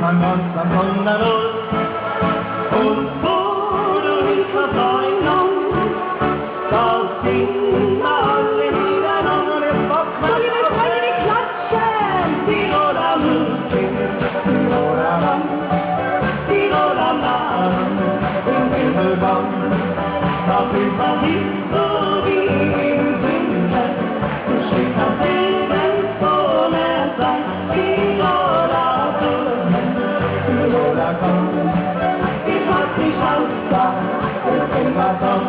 man ganz am Sonderlos. Und wo du nicht versäumst, da singen alle miteinander und jetzt packen wir Liebe Freunde, die klatschen! Tiroler Musik, Tiroler Land, Tiroler Land, im Himmelband, da fühlt man sich so wie im Winter, so steht das Leben vor mir sein, Tiroler Blumen, Tiroler Gott, ich hab dich ausgedacht, ich bin was an,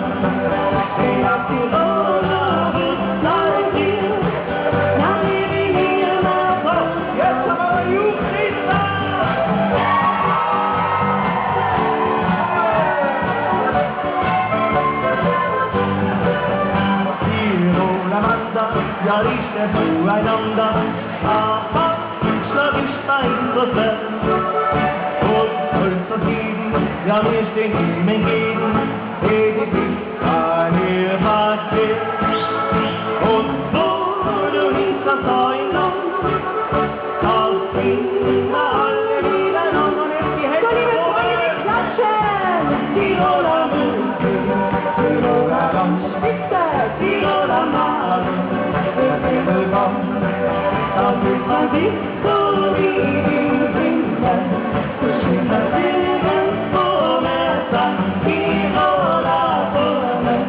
ich hab Tiroler Hut, seit dir, na liebe ich hier mal was, jetzt aber Jugendlich da! Ja, riecht er zueinander, aha, schlag ich Stein so fest. Und Holz Sieden, ja, wir stehen ihm entgegen, ewig ist eine Wache. Und wo du nicht das Säulen, da singen alle miteinander und jetzt die Hände So, liebe Freunde, die klatschen! Tiroler Musik, Tiroler Land, Spitze! Tiroler Maden. Da fühlt man sich so wie im Winter, so schön das Leben vor mir sein, Tiroler Blumen,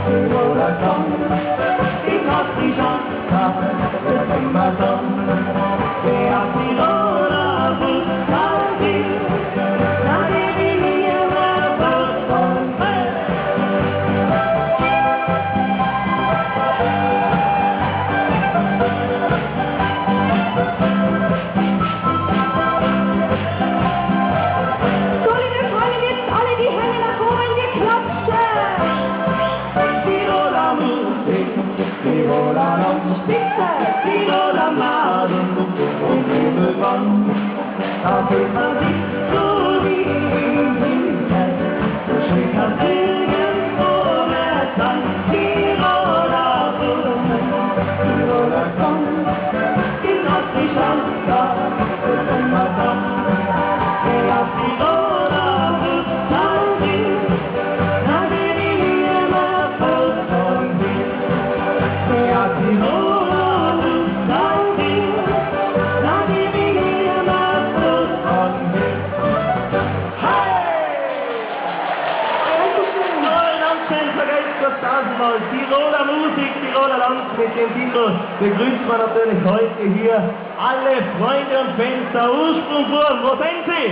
Tiroler Song, ich hab die Chance, das immer so, wer hat Tiroler Blut, dann will, dann geb ich mir mehr Blut und mehr. So, liebe Freunde, jetzt alle die Hände nach oben, wir klatschen! Tiroler Musik, Tiroler Land, Spitze! Tiroler Maden und Himmelband, da fühlt man sich so wie im Winter, so schön kann irgendwo mehr sein. Tiroler Blumen, Tiroler Song, ich hab die Chance, das ist immer so. Ich hab Tiroler Blut, dann will, dann will ich mir mehr Blut von dir. Ich hab Tiroler Blut, dann will, dann will ich mir mehr Blut von dir. Hey! Vergesst das tausendmal. Tiroler Musik, Tiroler Land mit dem Titel begrüßt man natürlich heute hier alle Freunde und Fans der Ursprungswurm. Wo sind sie?